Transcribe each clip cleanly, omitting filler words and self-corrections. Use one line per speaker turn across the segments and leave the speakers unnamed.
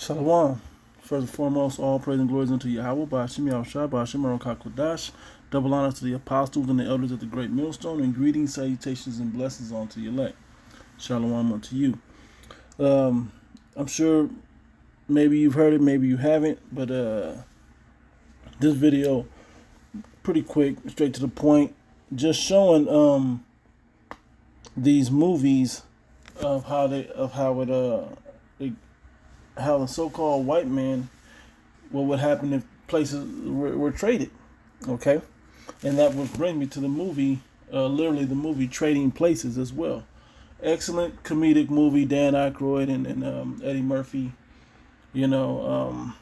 Shalom. First and foremost, all praise and glories unto Yahweh, Ba'ashim Yahushua, Ba'ashim Kakodash. Double honor to the apostles and the elders of the great millstone, and greetings, salutations, and blessings unto your elect. Shalom unto you. I'm sure maybe you've heard it, maybe you haven't, but this video, pretty quick, straight to the point, just showing these movies of how the so-called white man, what would happen if places were traded, okay? And that would bring me to the movie, literally the movie Trading Places as well. Excellent comedic movie, Dan Aykroyd and Eddie Murphy. You know,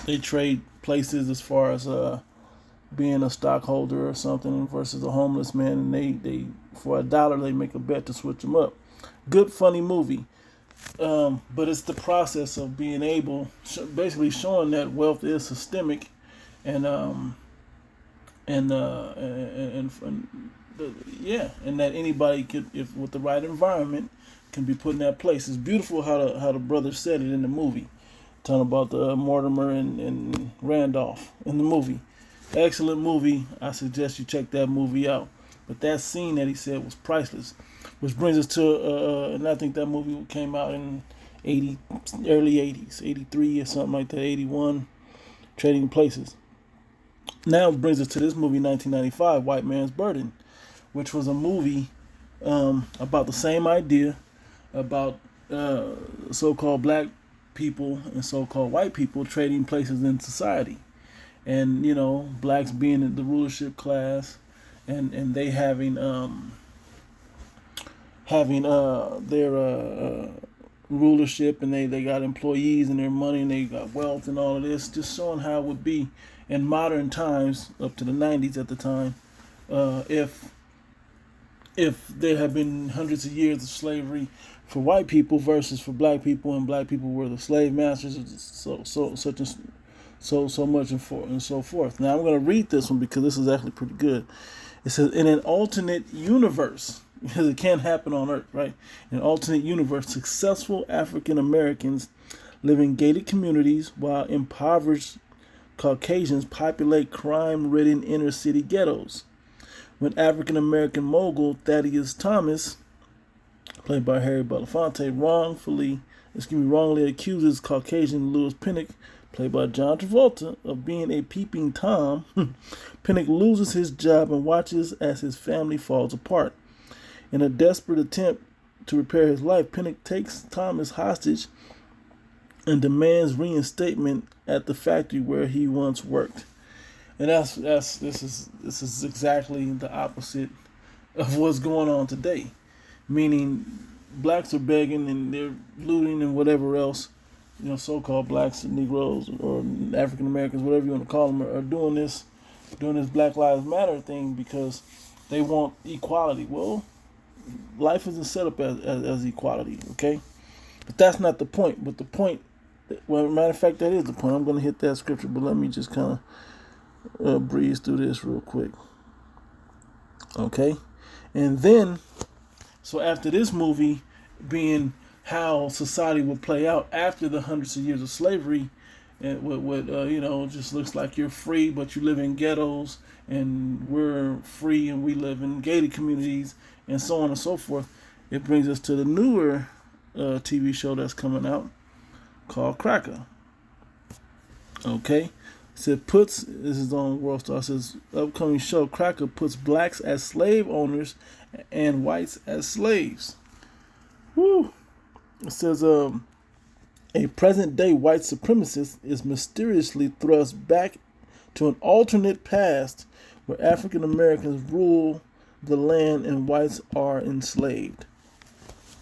they trade places as far as being a stockholder or something versus a homeless man, and they for $1 they make a bet to switch them up. Good funny movie. But it's the process of being able, basically showing that wealth is systemic, and that anybody could, if with the right environment, can be put in that place. It's beautiful how the brother said it in the movie, talking about the Mortimer and Randolph in the movie. Excellent movie. I suggest you check that movie out. But that scene that he said was priceless. Which brings us to, and I think that movie came out in early 80s, 83 or something like that, 81, Trading Places. Now it brings us to this movie, 1995, White Man's Burden, which was a movie about the same idea, about so-called black people and so-called white people trading places in society. And, you know, blacks being in the rulership class, and they having their rulership, and they got employees and their money and they got wealth and all of this, just showing how it would be in modern times up to the 90s at the time, if there had been hundreds of years of slavery for white people versus for black people, and black people were the slave masters, so much and so forth. Now I'm going to read this one because this is actually pretty good. It says, in an alternate universe, because it can't happen on Earth, right? In an alternate universe, successful African Americans live in gated communities while impoverished Caucasians populate crime-ridden inner-city ghettos. When African American mogul Thaddeus Thomas, played by Harry Belafonte, wrongly accuses Caucasian Louis Pinnock, played by John Travolta, of being a peeping Tom, Pinnock loses his job and watches as his family falls apart. In a desperate attempt to repair his life, Pinnock takes Thomas hostage and demands reinstatement at the factory where he once worked. And this is exactly the opposite of what's going on today. Meaning, blacks are begging and they're looting and whatever else. You know, so-called blacks and Negroes or African Americans, whatever you want to call them, are doing this Black Lives Matter thing because they want equality. Well, life isn't set up as equality, okay? But that's not the point. But the point, well, matter of fact, that is the point. I'm going to hit that scripture, but let me just kind of breeze through this real quick, okay? And then, so after this movie being how society would play out after the hundreds of years of slavery, and just looks like you're free, but you live in ghettos, and we're free and we live in gated communities, and so on and so forth. It brings us to the newer TV show that's coming out called Cracka. Okay, this is on World Star. It says upcoming show Cracka puts blacks as slave owners and whites as slaves. Woo! It says a present-day white supremacist is mysteriously thrust back to an alternate past where African Americans rule the land and whites are enslaved.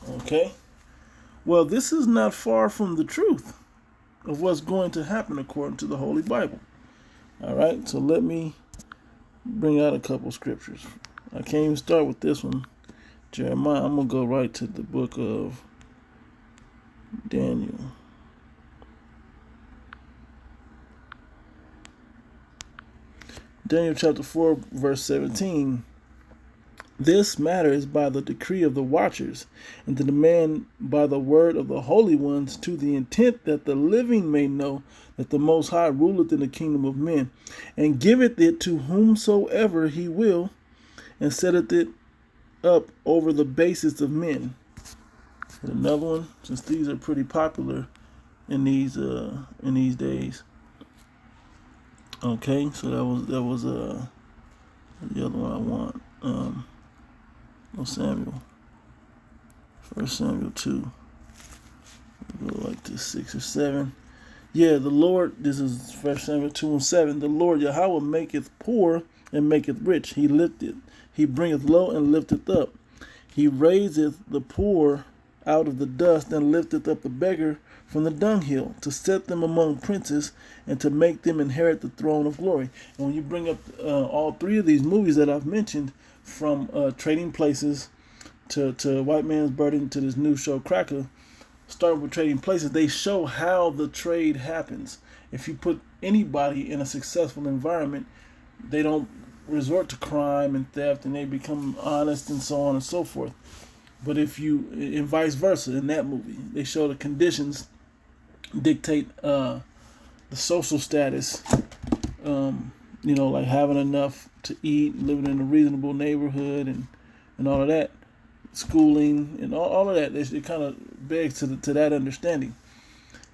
Okay? Well, this is not far from the truth of what's going to happen according to the Holy Bible. All right? So let me bring out a couple scriptures. I can't even start with this one. Jeremiah. I'm going to go right to the book of Daniel. Daniel chapter 4, verse 17. This matter is by the decree of the watchers, and to demand by the word of the holy ones, to the intent that the living may know that the Most High ruleth in the kingdom of men, and giveth it to whomsoever he will, and setteth it up over the basis of men. And another one, since these are pretty popular in these days. Okay, so that was the other one I want. Samuel. 1 Samuel 2. We'll go like this, 6 or 7. Yeah, the Lord, this is 1 Samuel 2 and 7. The Lord Yahweh maketh poor and maketh rich. He lifteth. He bringeth low and lifteth up. He raiseth the poor out of the dust and lifteth up the beggar from the dunghill, to set them among princes and to make them inherit the throne of glory. And when you bring up all three of these movies that I've mentioned, from Trading Places to White Man's Burden to this new show Cracka, starting with Trading Places, they show how the trade happens. If you put anybody in a successful environment, they don't resort to crime and theft, and they become honest and so on and so forth. But if you, and vice versa, in that movie, they show the conditions dictate the social status, like having enough to eat, living in a reasonable neighborhood, and all of that, schooling, and all of that. It kind of begs to that understanding.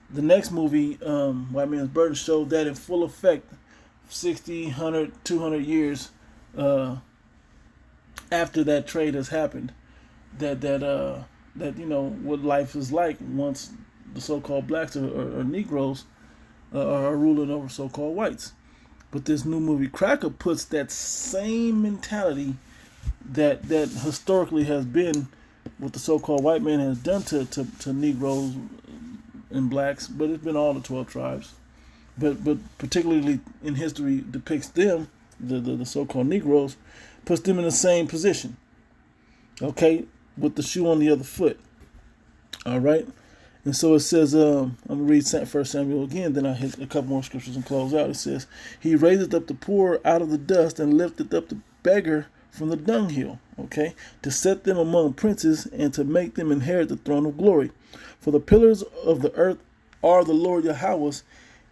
The next movie, White Man's Burden, showed that in full effect 60, 100, 200 years after that trade has happened, that what life is like once the so-called blacks or Negroes are ruling over so-called whites. But this new movie Cracka puts that same mentality that historically has been what the so-called white man has done to Negroes and blacks, but it's been all the 12 tribes. But particularly in history depicts them, the so-called Negroes, puts them in the same position. Okay, with the shoe on the other foot. All right. And so it says, I'm going to read 1 Samuel again, then I hit a couple more scriptures and close out. It says, He raiseth up the poor out of the dust and lifteth up the beggar from the dunghill, okay, to set them among princes and to make them inherit the throne of glory. For the pillars of the earth are the Lord Yahweh's,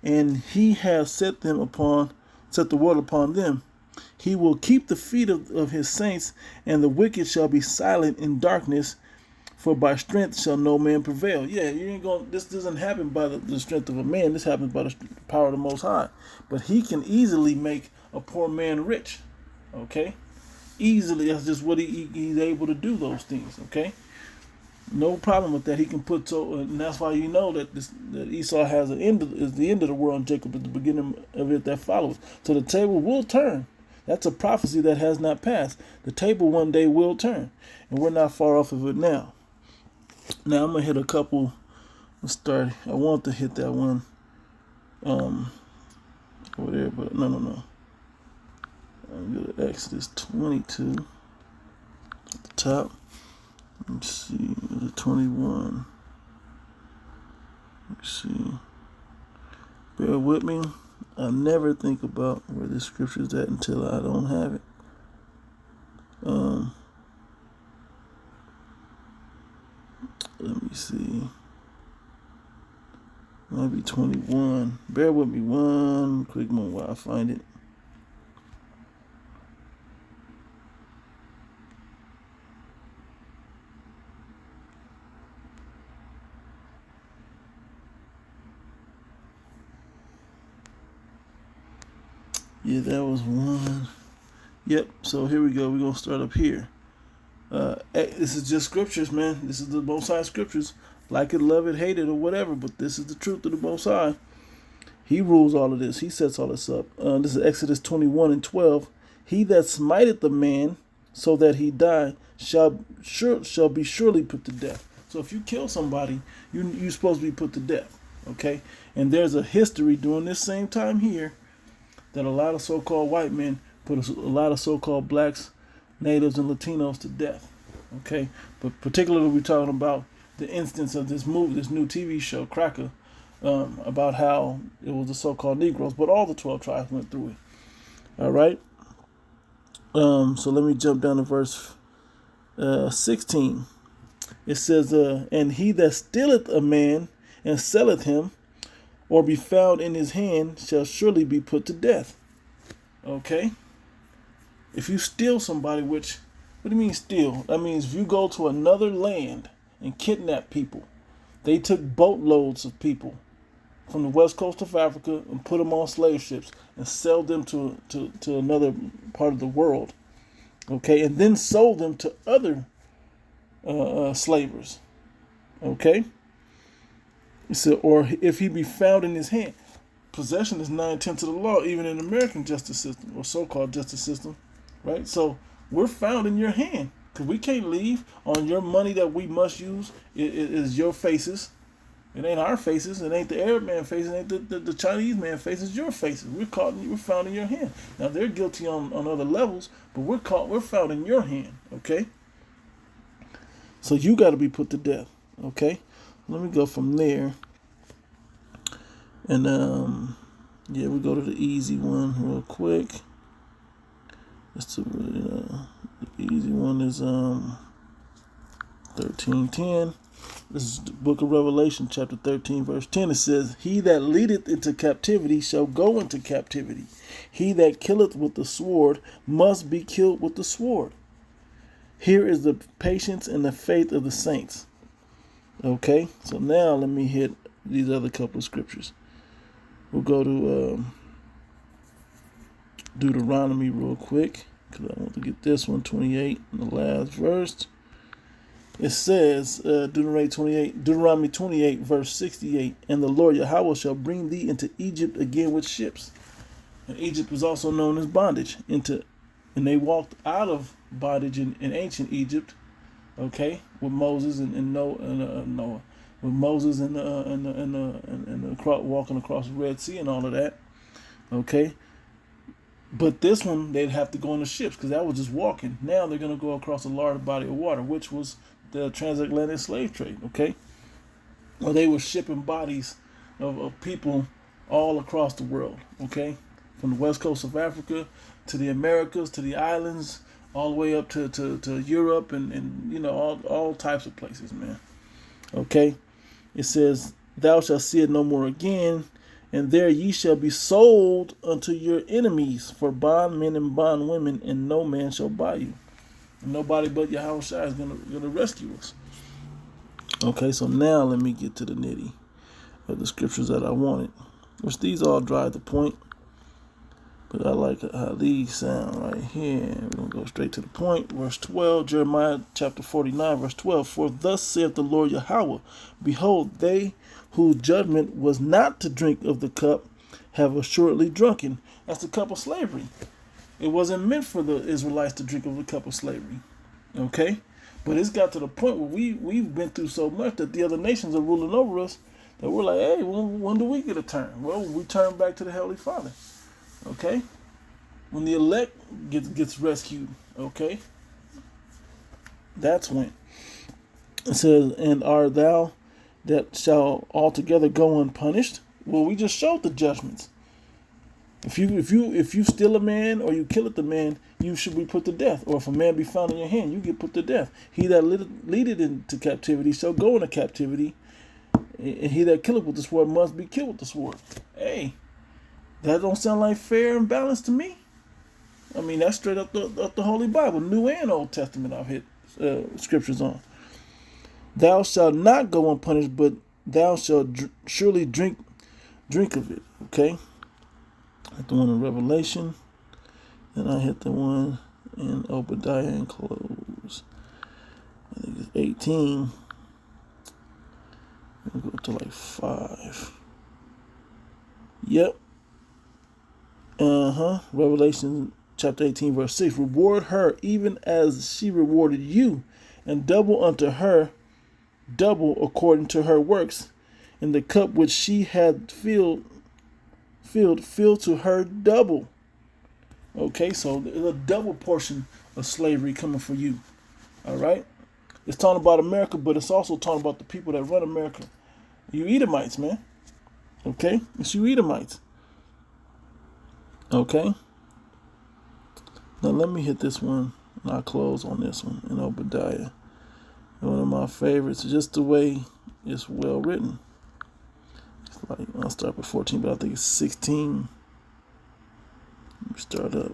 and he has set the world upon them. He will keep the feet of his saints, and the wicked shall be silent in darkness, for by strength shall no man prevail. Yeah, you ain't going. This doesn't happen by the strength of a man. This happens by the power of the Most High. But he can easily make a poor man rich. Okay, easily. That's just what he's able to do. Those things. Okay, no problem with that. He can put and that's why you know that Esau has the end of the world, and Jacob is the beginning of it that follows. So the table will turn. That's a prophecy that has not passed. The table one day will turn, and we're not far off of it now. Now I'm gonna hit a couple. Let's start. I want to hit that one over there, but no. I'm gonna go to Exodus 22 at the top. Let's see, the 21. Let's see. Bear with me. I never think about where this scripture is at until I don't have it. Let me see. Might be 21. Bear with me one quick moment while I find it. Yeah, that was one. Yep, so here we go. We're going to start up here. This is just scriptures, man. This is the Most High scriptures. Like it, love it, hate it, or whatever. But this is the truth of the Most High. He rules all of this. He sets all this up. This is Exodus 21 and 12. He that smiteth the man so that he die shall be surely put to death. So if you kill somebody, you're supposed to be put to death. Okay? And there's a history during this same time here that a lot of so-called white men put a lot of so-called blacks, natives, and Latinos to death. Okay? But particularly we're talking about the instance of this movie, this new TV show, Cracka, about how it was the so-called Negroes, but all the 12 tribes went through it. All right? So let me jump down to verse 16. It says, and he that stealeth a man and selleth him, or be found in his hand, shall surely be put to death. Okay? If you steal somebody, which, what do you mean steal? That means if you go to another land and kidnap people. They took boatloads of people from the west coast of Africa and put them on slave ships and sell them to another part of the world. Okay? And then sold them to other slavers. Okay? He said, or if he be found in his hand. Possession is 9/10 of the law, even in the American justice system, or so-called justice system. Right? So we're found in your hand. Because we can't leave on your money that we must use. It is your faces. It ain't our faces. It ain't the Arab man faces. It ain't the Chinese man faces. It's your faces. We're found in your hand. Now they're guilty on other levels, but we're found in your hand. Okay? So you got to be put to death. Okay? Let me go from there. And yeah, we go to the easy one real quick. Just to the easy one is 13:10. This is the book of Revelation, chapter 13, verse 10. It says, he that leadeth into captivity shall go into captivity. He that killeth with the sword must be killed with the sword. Here is the patience and the faith of the saints. Okay, so now let me hit these other couple of scriptures. We'll go to Deuteronomy real quick, because I want to get this one, 28, in the last verse. It says, Deuteronomy 28, verse 68, and the Lord Yahweh shall bring thee into Egypt again with ships. And Egypt was also known as bondage. And they walked out of bondage in ancient Egypt, okay, with Moses and Noah, with Moses and walking across the Red Sea and all of that, okay. But this one, they'd have to go on the ships because that was just walking. Now they're going to go across a large body of water, which was the transatlantic slave trade, okay? Well, they were shipping bodies of people all across the world, okay? From the west coast of Africa to the Americas, to the islands, all the way up to Europe and you know, all types of places, man. Okay? It says, thou shalt see it no more again, and there ye shall be sold unto your enemies for bondmen and bondwomen, and no man shall buy you. And nobody but Yahweh Shai is gonna rescue us. Okay, so now let me get to the nitty of the scriptures that I wanted, which these all drive the point. But I like how these sound right here. We're going to go straight to the point. Verse 12, Jeremiah chapter 49, verse 12. For thus saith the Lord Yahweh, behold, they whose judgment was not to drink of the cup have assuredly drunken. That's the cup of slavery. It wasn't meant for the Israelites to drink of the cup of slavery. Okay? But it's got to the point where we've been through so much that the other nations are ruling over us that we're like, hey, when do we get a turn? Well, we turn back to the Heavenly Father. Okay? When the elect gets rescued, okay? That's when. It says, and art thou that shall altogether go unpunished? Well, we just showed the judgments. If you steal a man or you kill the man, you should be put to death. Or if a man be found in your hand, you get put to death. He that leadeth into captivity shall go into captivity, and he that killeth with the sword must be killed with the sword. Hey, that don't sound like fair and balanced to me. I mean, that's straight up the Holy Bible, New and Old Testament. I've hit scriptures on. Thou shalt not go unpunished, but thou shalt surely drink of it. Okay. Hit the one in Revelation, and I hit the one in Obadiah and close. I think it's 18. I'll go to like 5. Yep. Revelation chapter 18, verse 6. Reward her even as she rewarded you, and double unto her, double according to her works. And the cup which she had filled to her double. Okay, so there's a double portion of slavery coming for you. All right? It's talking about America, but it's also talking about the people that run America. You Edomites, man. Okay? It's you Edomites. Okay? Now let me hit this one. And I'll close on this one in Obadiah. One of my favorites, just the way it's well written. It's like, I'll start with 14, but I think it's 16. Let me start up.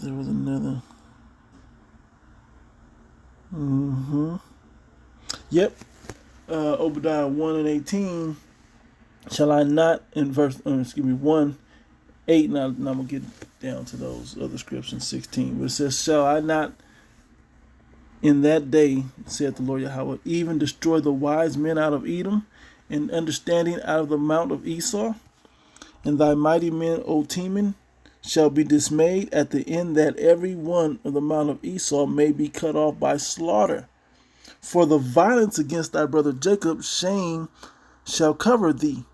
There was another. Yep. Obadiah 1 and 18. Shall I not, in verse, 1, 8, now I'm going to get down to those other scriptures in 16. But it says, shall I not in that day, saith the Lord Yahweh, even destroy the wise men out of Edom, and understanding out of the mount of Esau? And thy mighty men, O Teman, shall be dismayed at the end, that every one of the mount of Esau may be cut off by slaughter. For the violence against thy brother Jacob, shame shall cover thee,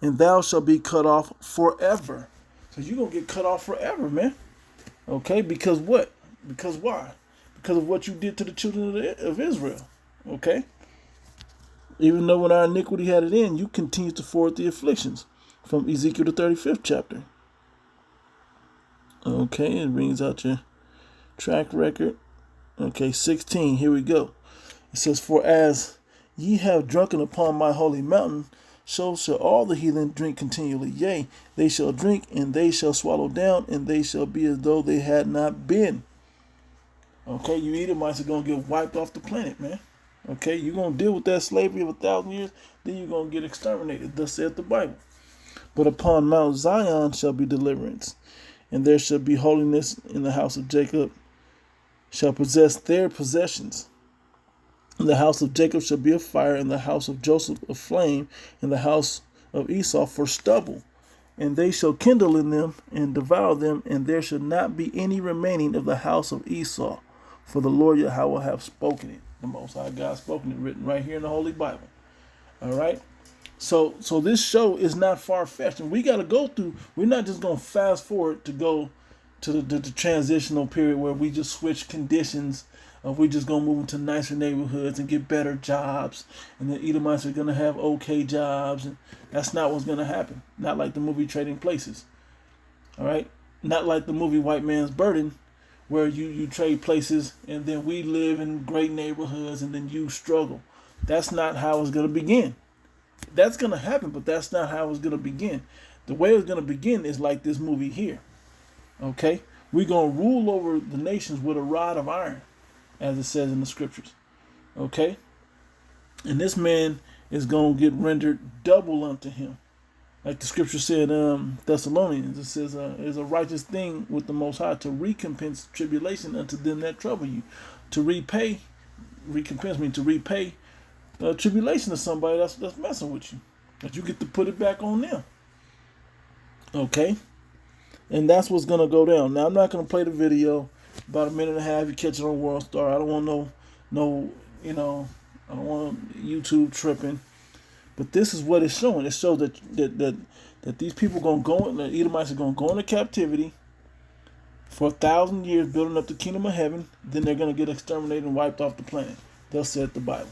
and thou shalt be cut off forever. So you're going to get cut off forever, man. Okay, because what? Because why? Because of what you did to the children of Israel. Okay? Even though when our iniquity had it in, you continue to forward the afflictions. From Ezekiel the 35th chapter. Okay, it brings out your track record. Okay, 16, here we go. It says, for as ye have drunken upon my holy mountain, so shall all the heathen drink continually. Yea, they shall drink, and they shall swallow down, and they shall be as though they had not been. Okay, you Edomites are going to get wiped off the planet, man. Okay, you're going to deal with that slavery of 1,000 years, then you're going to get exterminated. Thus saith the Bible. But upon Mount Zion shall be deliverance, and there shall be holiness in the house of Jacob, shall possess their possessions. And the house of Jacob shall be a fire, and the house of Joseph a flame, and the house of Esau for stubble. And they shall kindle in them and devour them, and there shall not be any remaining of the house of Esau. For the Lord Yahweh hath spoken it. The Most High God spoken it, written right here in the Holy Bible. All right? So this show is not far-fetched. And we got to go through, we're not just going to fast forward to go to the transitional period where we just switch conditions. We just going to move into nicer neighborhoods and get better jobs. And the Edomites are going to have okay jobs. And that's not what's going to happen. Not like the movie Trading Places. All right? Not like the movie White Man's Burden, where you trade places and then we live in great neighborhoods and then you struggle. That's not how it's going to begin. That's going to happen, but that's not how it's going to begin. The way it's going to begin is like this movie here. Okay? We're going to rule over the nations with a rod of iron, as it says in the scriptures. Okay? And this man is going to get rendered double unto him. Like the scripture said Thessalonians, it says, it is a righteous thing with the Most High to recompense tribulation unto them that trouble you. To repay tribulation to somebody that's messing with you. That you get to put it back on them. Okay? And that's what's going to go down. Now, I'm not going to play the video. About a minute and a half, you catch it on World Star. I don't want I don't want YouTube tripping. But this is what it's showing. It shows that these people are going to go, the Edomites are going to go into captivity for 1,000 years, building up the kingdom of heaven. Then they're going to get exterminated and wiped off the planet. Thus said the Bible.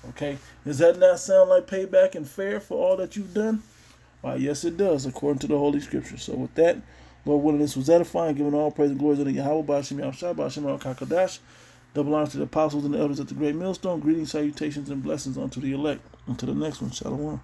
Okay? Does that not sound like payback and fair for all that you've done? Why, yes, it does, according to the Holy Scriptures. So with that, Lord willing, this was edifying, giving all praise and glory to Yahweh, Ba'ashem Yahushua, Ba'ashem Al-Kakadash. Double honor to the apostles and the elders at the great millstone. Greetings, salutations, and blessings unto the elect. Until the next one, Shalom.